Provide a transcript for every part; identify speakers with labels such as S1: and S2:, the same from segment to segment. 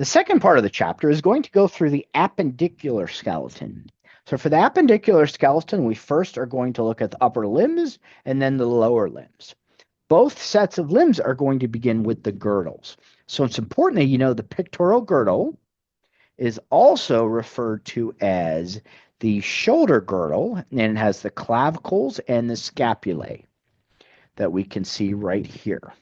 S1: The second part of the chapter is going to go through the appendicular skeleton. So for the appendicular skeleton, we first are going to look at the upper limbs and then the lower limbs. Both sets of limbs are going to begin with the girdles. So it's important that you know the pectoral girdle is also referred to as the shoulder girdle, and it has the clavicles and the scapulae that we can see right here.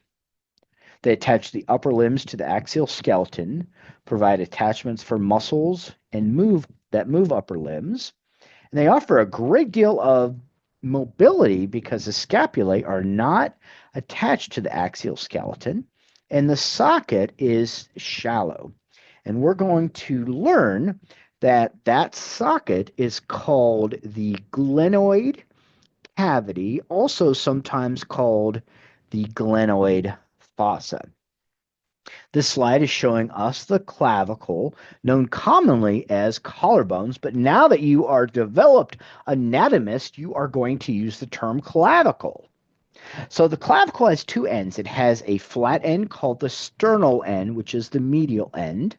S1: They attach the upper limbs to the axial skeleton, provide attachments for muscles and move upper limbs. And they offer a great deal of mobility because the scapulae are not attached to the axial skeleton and the socket is shallow. And we're going to learn that that socket is called the glenoid cavity, also sometimes called the glenoid fossa. This slide is showing us the clavicle, known commonly as collarbones, but now that you are developed anatomist, you are going to use the term clavicle. So the clavicle has two ends. It has a flat end called the sternal end, which is the medial end.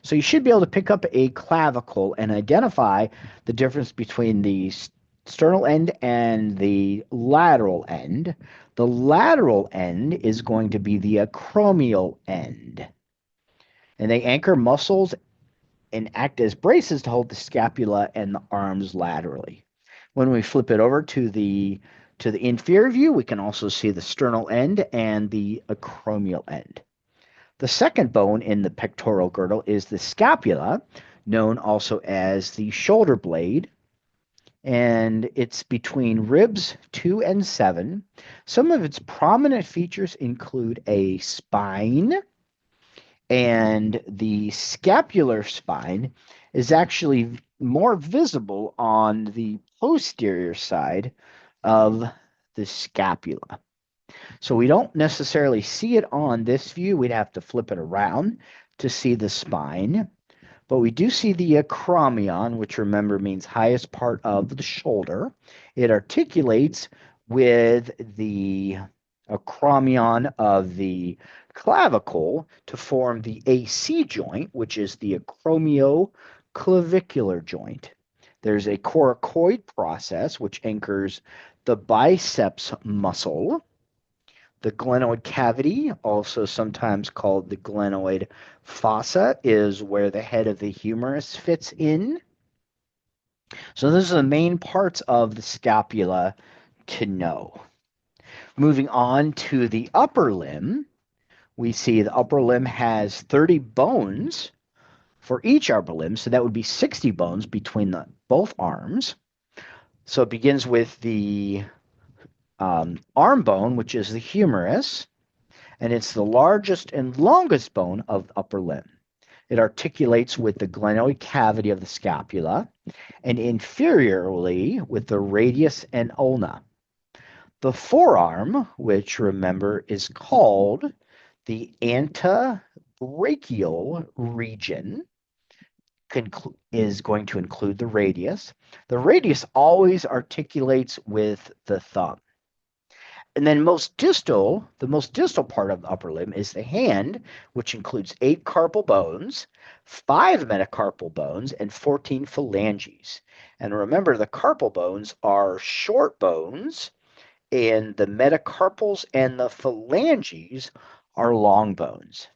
S1: So you should be able to pick up a clavicle and identify the difference between the sternal end and the lateral end. The lateral end is going to be the acromial end. And they anchor muscles and act as braces to hold the scapula and the arms laterally. When we flip it over to the inferior view, we can also see the sternal end and the acromial end. The second bone in the pectoral girdle is the scapula, known also as the shoulder blade, and it's between ribs 2 and 7. Some of its prominent features include a spine, and the scapular spine is actually more visible on the posterior side of the scapula. So we don't necessarily see it on this view. We'd have to flip it around to see the spine. But we do see the acromion, which remember means highest part of the shoulder. It articulates with the acromion of the clavicle to form the AC joint, which is the acromioclavicular joint. There's a coracoid process, which anchors the biceps muscle. The glenoid cavity, also sometimes called the glenoid fossa, is where the head of the humerus fits in. So those are the main parts of the scapula to know. Moving on to the upper limb, we see the upper limb has 30 bones for each upper limb, so that would be 60 bones between both arms. So it begins with the arm bone, which is the humerus, and it's the largest and longest bone of the upper limb. It articulates with the glenoid cavity of the scapula and inferiorly with the radius and ulna. The forearm, which remember is called the antebrachial region, is going to include the radius. The radius always articulates with the thumb. And then the most distal part of the upper limb is the hand, which includes 8 carpal bones, 5 metacarpal bones, and 14 phalanges. And remember, the carpal bones are short bones, and the metacarpals and the phalanges are long bones.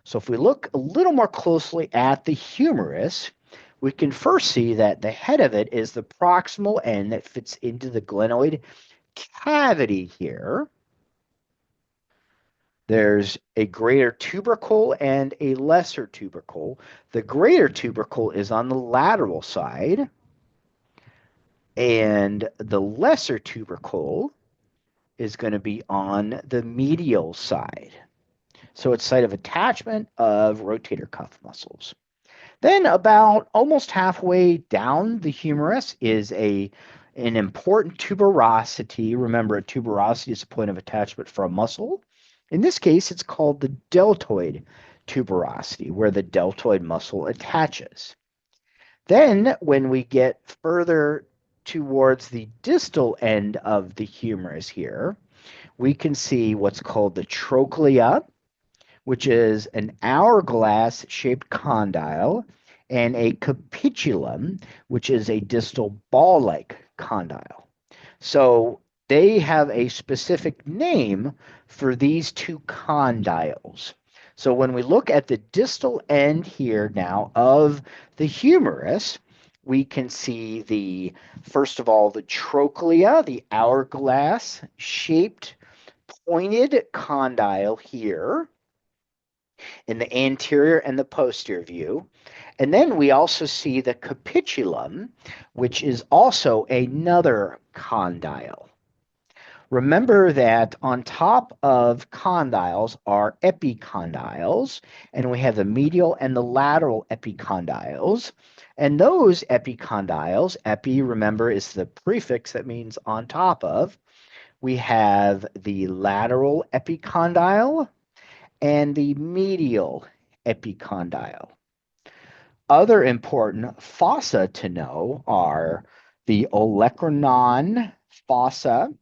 S1: So if we look a little more closely at the humerus, we can first see that the head of it is the proximal end that fits into the glenoid cavity here. There's a greater tubercle and a lesser tubercle. The greater tubercle is on the lateral side, and the lesser tubercle is going to be on the medial side. So it's site of attachment of rotator cuff muscles. Then about almost halfway down the humerus is an important tuberosity. Remember, a tuberosity is a point of attachment for a muscle. In this case, it's called the deltoid tuberosity, where the deltoid muscle attaches. Then, when we get further towards the distal end of the humerus here, we can see what's called the trochlea, which is an hourglass-shaped condyle, and a capitulum, which is a distal ball-like condyle. So they have a specific name for these two condyles. So when we look at the distal end here now of the humerus, we can see first of all, the trochlea, the hourglass shaped pointed condyle here in the anterior and the posterior view. And then we also see the capitulum, which is also another condyle. Remember that on top of condyles are epicondyles, and we have the medial and the lateral epicondyles. And those epicondyles, epi, remember, is the prefix that means on top of. We have the lateral epicondyle and the medial epicondyle. Other important fossa to know are the olecranon fossa.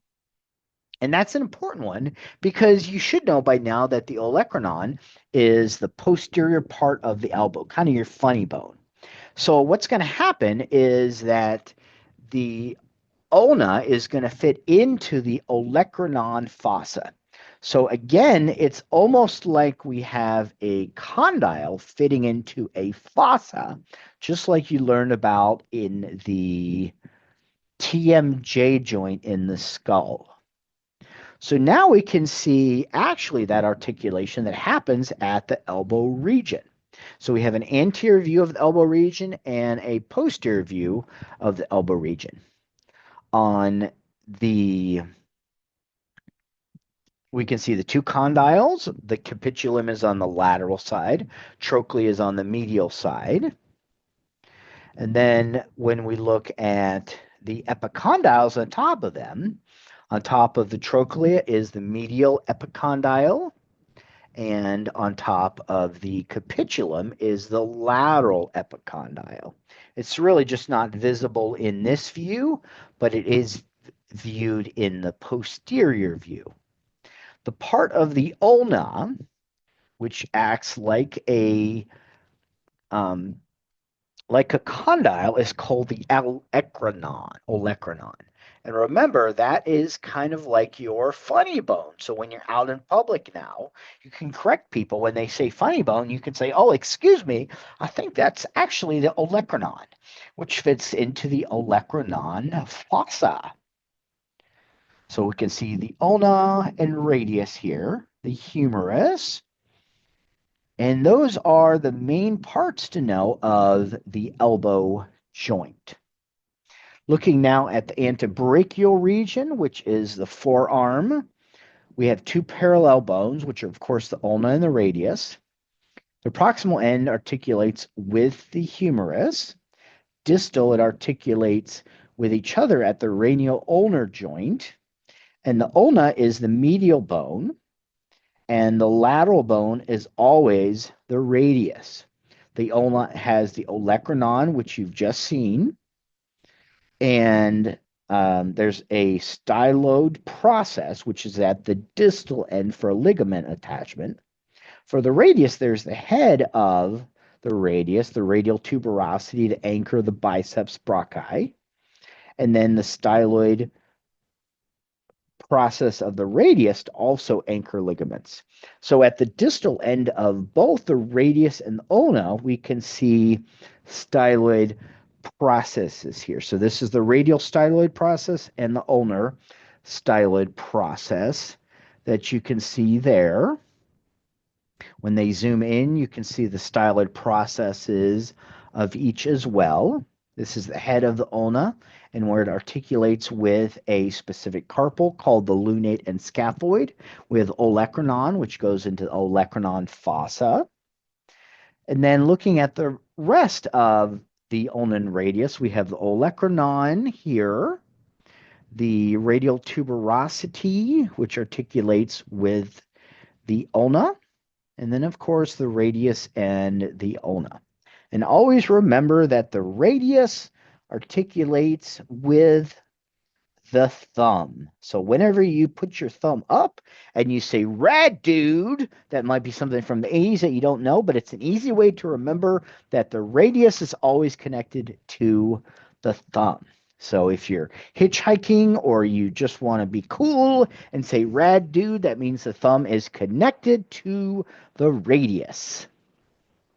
S1: And that's an important one because you should know by now that the olecranon is the posterior part of the elbow, kind of your funny bone. So what's going to happen is that the ulna is going to fit into the olecranon fossa. So again, it's almost like we have a condyle fitting into a fossa, just like you learned about in the TMJ joint in the skull. So now we can see actually that articulation that happens at the elbow region. So we have an anterior view of the elbow region and a posterior view of the elbow region. We can see the two condyles. The capitulum is on the lateral side. Trochlea is on the medial side. And then when we look at the epicondyles on top of them, on top of the trochlea is the medial epicondyle, and on top of the capitulum is the lateral epicondyle. It's really just not visible in this view, but it is viewed in the posterior view. The part of the ulna, which acts like a condyle, is called the olecranon. And remember, that is kind of like your funny bone. So when you're out in public now, you can correct people when they say funny bone. You can say, "Oh, excuse me, I think that's actually the olecranon," which fits into the olecranon fossa. So we can see the ulna and radius here, the humerus. And those are the main parts to know of the elbow joint. Looking now at the antebrachial region, which is the forearm, we have two parallel bones, which are, of course, the ulna and the radius. The proximal end articulates with the humerus. Distal, it articulates with each other at the radial-ulnar joint. And the ulna is the medial bone, and the lateral bone is always the radius. The ulna has the olecranon, which you've just seen, and there's a styloid process, which is at the distal end for ligament attachment. For the radius, there's the head of the radius, the radial tuberosity to anchor the biceps brachii, and then the styloid process of the radius to also anchor ligaments. So at the distal end of both the radius and the ulna, we can see styloid processes here. So this is the radial styloid process and the ulnar styloid process that you can see there. When they zoom in, you can see the styloid processes of each as well. This is the head of the ulna, and where it articulates with a specific carpal called the lunate and scaphoid, with olecranon, which goes into the olecranon fossa. And then looking at the rest of the ulnar radius, we have the olecranon here, the radial tuberosity, which articulates with the ulna, and then, of course, the radius and the ulna. And always remember that the radius articulates with the thumb. So whenever you put your thumb up and you say rad dude, that might be something from the 80s that you don't know, but it's an easy way to remember that the radius is always connected to the thumb. So if you're hitchhiking or you just want to be cool and say rad dude, that means the thumb is connected to the radius.